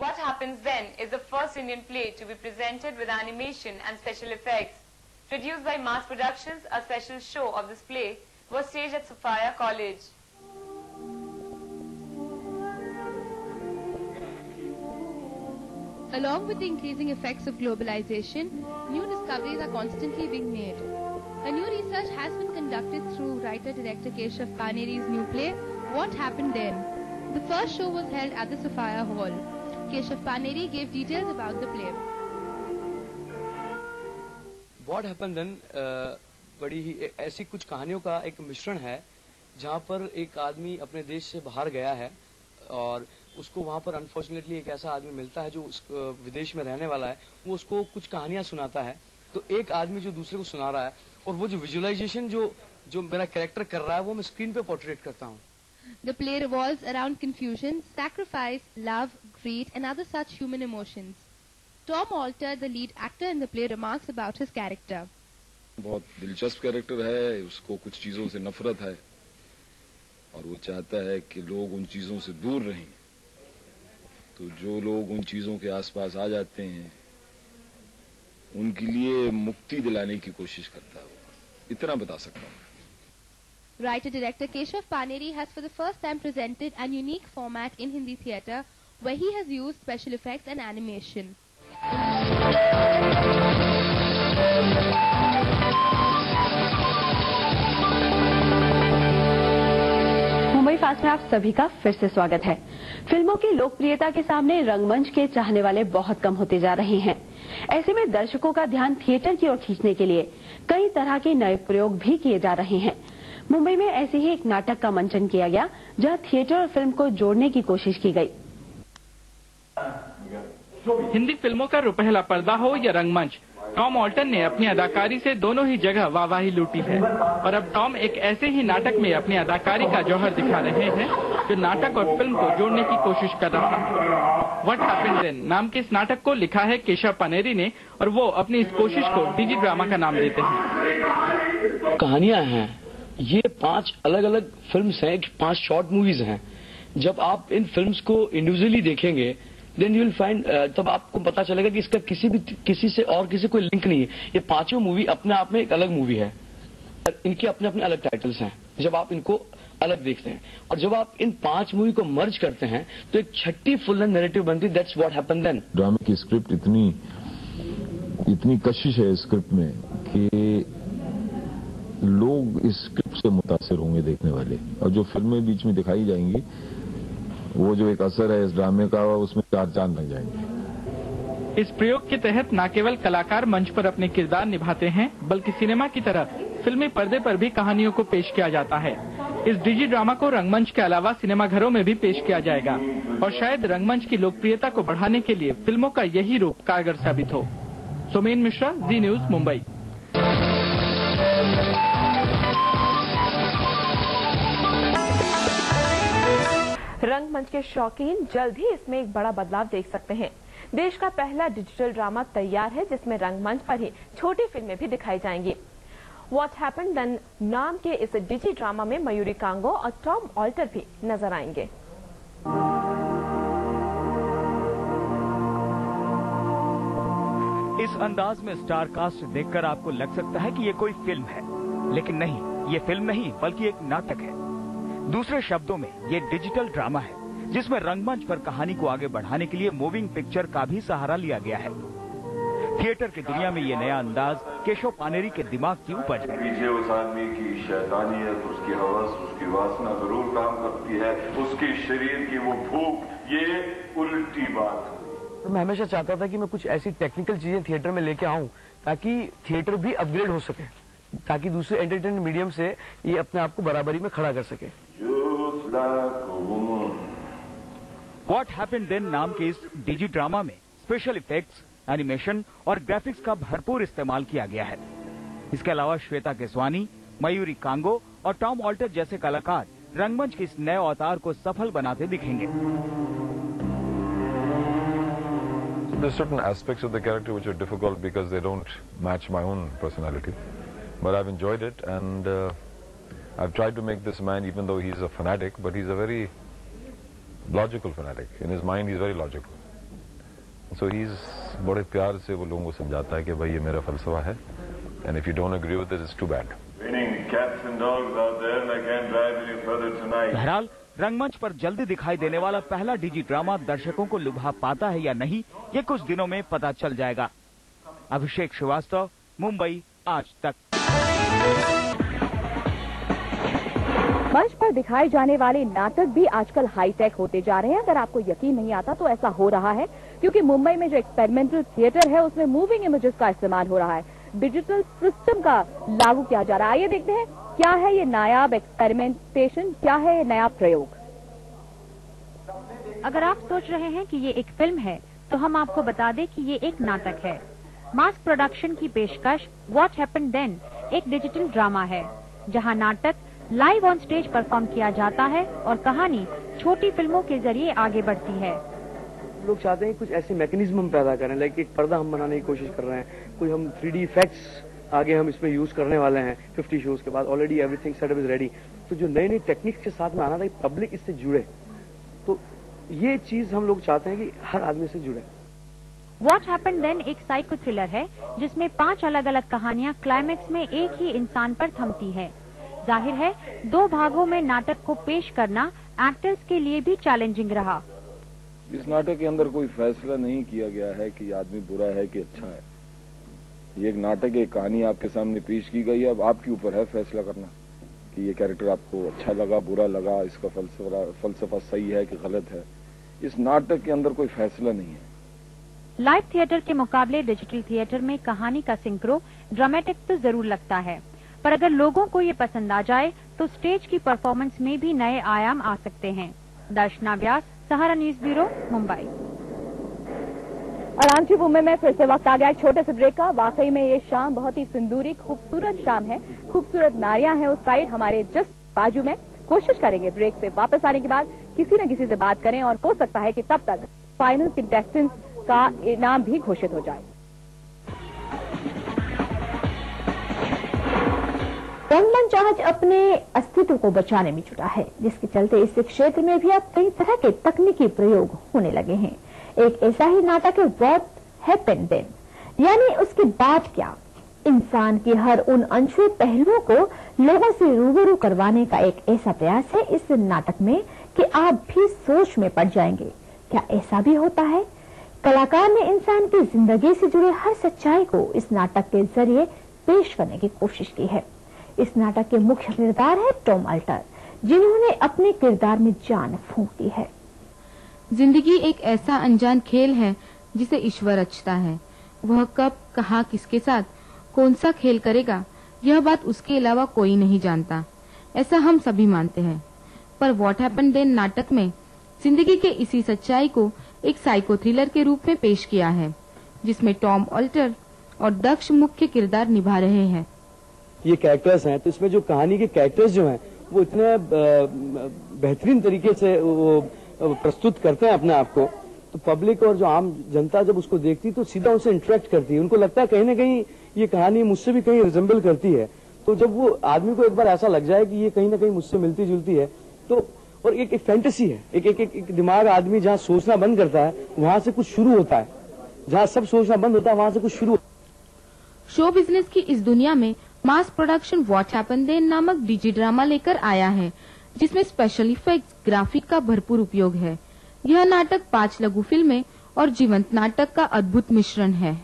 What Happens Then is the first Indian play to be presented with animation and special effects. Produced by Mass Productions, a special show of this play was staged at Sophia College. Along with the increasing effects of globalization, new discoveries are constantly being made. A new research has been conducted through writer-director Keshav Paneri's new play, What Happened Then. The first show was held at the Sophia Hall. Keshav Paneri gave details about the play. What Happened Then बड़ी ही ऐसी कुछ कहानियों का एक मिश्रण है जहाँ पर एक आदमी अपने देश से बाहर गया है और उसको वहाँ पर अनफॉर्चुनेटली एक ऐसा आदमी मिलता है जो उस विदेश में रहने वाला है, वो उसको कुछ कहानियां सुनाता है। तो एक आदमी जो दूसरे को सुना रहा है और वो जो विजुअलाइजेशन जो मेरा कैरेक्टर कर रहा है वो मैं स्क्रीन पे पोर्ट्रेट करता हूँ। The play revolves around confusion, sacrifice, love, greed and other such human emotions. Tom Alter, the lead actor in the play, remarks about his character. बहुत दिलचस्प कैरेक्टर है, उसको कुछ चीजों से नफरत है और वो चाहता है कि लोग उन चीजों से दूर रहें। तो जो लोग उन चीजों के आसपास आ जाते हैं उनके लिए मुक्ति दिलाने की कोशिश करता है। इतना बता सकता हूँ। Writer-director Keshav Paneri has for the first time presented an unique format in Hindi theatre where he has used special effects and animation. Mumbai fast में आप सभी का फिर से स्वागत है। फिल्मों की लोकप्रियता के सामने रंगमंच के चाहने वाले बहुत कम होते जा रहे हैं। ऐसे में दर्शकों का ध्यान थिएटर की ओर खींचने के लिए कई तरह के नए प्रयोग भी किए जा रहे हैं। मुंबई में ऐसे ही एक नाटक का मंचन किया गया जहां थिएटर और फिल्म को जोड़ने की कोशिश की गई। हिंदी फिल्मों का रुपहला पर्दा हो या रंगमंच, टॉम ऑल्टन ने अपनी अदाकारी से दोनों ही जगह वाहवाही लूटी है और अब टॉम एक ऐसे ही नाटक में अपनी अदाकारी का जौहर दिखा रहे हैं जो नाटक और फिल्म को जोड़ने की कोशिश कर रहा है। व्हाट हैपेंड देन नाम के इस नाटक को लिखा है केशव पानेरी ने और वो अपनी इस कोशिश को डिजी ड्रामा का नाम देते हैं। कहानियां हैं, ये 5 अलग अलग फिल्म्स हैं, 5 शॉर्ट मूवीज हैं। जब आप इन फिल्म्स को इंडिविजुअली देखेंगे देन यू विल फाइंड, तब आपको पता चलेगा कि इसका किसी से और किसी कोई लिंक नहीं है। ये 5 मूवी अपने आप में एक अलग मूवी है, इनके अपने अपने अलग टाइटल्स हैं। जब आप इनको अलग देखते हैं और जब आप इन 5 मूवी को मर्ज करते हैं तो एक छठी फुल लेंथ नैरेटिव बनती है। That's what happened then. ड्रामे की स्क्रिप्ट इतनी कशिश है स्क्रिप्ट में कि लोग इस स्क्रिप्ट से मुतासिर होंगे देखने वाले, और जो फिल्में बीच में दिखाई जाएंगी वो जो एक असर है इस ड्रामे का उसमें 4 चांद लग जाएंगे। इस प्रयोग के तहत न केवल कलाकार मंच पर अपने किरदार निभाते हैं बल्कि सिनेमा की तरह फिल्मी पर्दे पर भी कहानियों को पेश किया जाता है। इस डिजी ड्रामा को रंगमंच के अलावा सिनेमाघरों में भी पेश किया जाएगा और शायद रंगमंच की लोकप्रियता को बढ़ाने के लिए फिल्मों का यही रूप कारगर साबित हो। सोमेन मिश्रा, जी न्यूज, मुंबई। रंगमंच के शौकीन जल्द ही इसमें एक बड़ा बदलाव देख सकते हैं। देश का पहला डिजिटल ड्रामा तैयार है जिसमें रंगमंच पर ही छोटी फिल्में भी दिखाई जाएंगी। व्हाट हैपेंड देन नाम के इस डिजी ड्रामा में मयूरी कांगो और टॉम ऑल्टर भी नजर आएंगे। इस अंदाज में स्टार कास्ट देखकर आपको लग सकता है कि ये कोई फिल्म है, लेकिन नहीं, ये फिल्म नहीं बल्कि एक नाटक है। दूसरे शब्दों में ये डिजिटल ड्रामा है जिसमें रंगमंच पर कहानी को आगे बढ़ाने के लिए मूविंग पिक्चर का भी सहारा लिया गया है। थिएटर की दुनिया में ये नया अंदाज केशव पानेरी के दिमाग की उपज है। पीछे उस आदमी की शैतानियत, उसकी हवस, उसकी वासना जरूर काम करती है, उसके शरीर की वो भूख, ये उल्टी बात। मैं हमेशा चाहता था कि मैं कुछ ऐसी टेक्निकल चीजें थिएटर में लेके आऊं ताकि थिएटर भी अपग्रेड हो सके, ताकि दूसरे एंटरटेनमेंट मीडियम से ये अपने आप को बराबरी में खड़ा कर सके। व्हाट हैपेंड देन नाम के इस डिजी ड्रामा में स्पेशल इफेक्ट्स, एनिमेशन और ग्राफिक्स का भरपूर इस्तेमाल किया गया है। इसके अलावा श्वेता केसवानी, मयूरी कांगो और टॉम ऑल्टर जैसे कलाकार रंगमंच के इस नए अवतार को सफल बनाते दिखेंगे। There's certain aspects of the character which are difficult because they don't match my own personality. But I've enjoyed it, and I've tried to make this man, even though he's a fanatic, but he's a very logical fanatic. In his mind, he's very logical. सो ही बड़े प्यार से वो लोगों को समझाता है कि भाई ये मेरा फलसफा है, and if you don't agree with it it's too bad. बहरहाल रंगमंच पर जल्दी दिखाई देने वाला पहला डिजी ड्रामा दर्शकों को लुभा पाता है या नहीं, ये कुछ दिनों में पता चल जाएगा। अभिषेक श्रीवास्तव, मुंबई, आज तक। मंच पर दिखाए जाने वाले नाटक भी आजकल हाईटेक होते जा रहे हैं। अगर आपको यकीन नहीं आता तो ऐसा हो रहा है क्योंकि मुंबई में जो एक्सपेरिमेंटल थिएटर है उसमें मूविंग इमेजेस का इस्तेमाल हो रहा है, डिजिटल सिस्टम का लागू किया जा रहा है। आइए देखते हैं क्या है ये नायाब एक्सपेरिमेंटेशन, क्या है ये नया प्रयोग। अगर आप सोच रहे हैं कि ये एक फिल्म है तो हम आपको बता दें कि ये एक नाटक है। मास प्रोडक्शन की पेशकश व्हाट हैपेंड देन एक डिजिटल ड्रामा है जहां नाटक लाइव ऑन स्टेज परफॉर्म किया जाता है और कहानी छोटी फिल्मों के जरिए आगे बढ़ती है। लोग चाहते हैं कुछ ऐसे मैकेनिज्म हम पैदा करें, लाइक एक पर्दा हम बनाने की कोशिश कर रहे हैं, कोई हम 3D इफेक्ट्स आगे हम इसमें यूज करने वाले हैं। 50 शोज के बाद already everything setup is ready. तो जो नई नई टेक्निक्स के साथ में आना था, पब्लिक इससे जुड़े, तो ये चीज हम लोग चाहते हैं कि हर आदमी से जुड़े। व्हाट हैपेंड देन एक साइको थ्रिलर है जिसमें 5 अलग अलग कहानियां क्लाइमेक्स में एक ही इंसान पर थमती है। जाहिर है 2 भागों में नाटक को पेश करना एक्टर्स के लिए भी चैलेंजिंग रहा। इस नाटक के अंदर कोई फैसला नहीं किया गया है कि आदमी बुरा है कि अच्छा है। ये एक नाटक, एक कहानी आपके सामने पेश की गई है। अब आपके ऊपर है फैसला करना कि ये कैरेक्टर आपको अच्छा लगा, बुरा लगा, इसका फलसफा सही है कि गलत है। इस नाटक के अंदर कोई फैसला नहीं है। लाइव थिएटर के मुकाबले डिजिटल थिएटर में कहानी का सिंक्रो ड्रामेटिक तो जरूर लगता है, पर अगर लोगों को ये पसंद आ जाए तो स्टेज की परफॉर्मेंस में भी नए आयाम आ सकते हैं। दर्शना व्यास, सहारा न्यूज ब्यूरो, मुंबई। और आमची मुंबई में फिर से वक्त आ गया एक छोटे से ब्रेक का। वाकई में ये शाम बहुत ही सिंदूरी खूबसूरत शाम है, खूबसूरत नारियां हैं उस साइड हमारे जस्ट बाजू में। कोशिश करेंगे ब्रेक से वापस आने के बाद किसी न किसी से बात करें और हो सकता है कि तब तक फाइनल कंटेस्टेंट्स का इनाम भी घोषित हो जाए। रंगमंच आज अपने अस्तित्व को बचाने में जुटा है, जिसके चलते इस क्षेत्र में भी अब कई तरह के तकनीकी प्रयोग होने लगे हैं। एक ऐसा ही नाटक है व्हाट हैपेंड देन, यानी उसके बाद क्या। इंसान के हर उन अनछुए पहलुओं को लोगों से रूबरू करवाने का एक ऐसा प्रयास है इस नाटक में कि आप भी सोच में पड़ जाएंगे। क्या ऐसा भी होता है? कलाकार ने इंसान की जिंदगी से जुड़े हर सच्चाई को इस नाटक के जरिए पेश करने की कोशिश की है। इस नाटक के मुख्य किरदार है टॉम अल्टर, जिन्होंने अपने किरदार में जान फूंक दी है। जिंदगी एक ऐसा अनजान खेल है जिसे ईश्वर रचता है। वह कब, कहां, किसके साथ कौन सा खेल करेगा, यह बात उसके अलावा कोई नहीं जानता। ऐसा हम सभी मानते हैं। पर व्हाट हैपेंड देन नाटक में जिंदगी के इसी सच्चाई को एक साइको थ्रिलर के रूप में पेश किया है, जिसमें टॉम अल्टर और दक्ष मुख्य किरदार निभा रहे हैं। ये कैरेक्टर्स हैं, तो इसमें जो कहानी के कैरेक्टर्स जो हैं वो इतने बेहतरीन तरीके से वो प्रस्तुत करते हैं अपने आप को, तो पब्लिक और जो आम जनता जब उसको देखती तो सीधा उनसे इंटरेक्ट करती है। उनको लगता है कहीं ना कहीं ये कहानी मुझसे भी कहीं रिजेंबल करती है। तो जब वो आदमी को एक बार ऐसा लग जाए कि ये कहीं ना कहीं मुझसे मिलती जुलती है, तो और एक फैंटेसी है, एक दिमाग आदमी जहाँ सोचना बंद करता है वहां से कुछ शुरू होता है, जहाँ सब सोचना बंद होता है वहां से कुछ शुरू। शो बिजनेस की इस दुनिया में mass production what happened then नामक डिजी ड्रामा लेकर आया है, जिसमें स्पेशल इफेक्ट्स, ग्राफिक का भरपूर उपयोग है। यह नाटक 5 लघु फिल्में और जीवंत नाटक का अद्भुत मिश्रण है।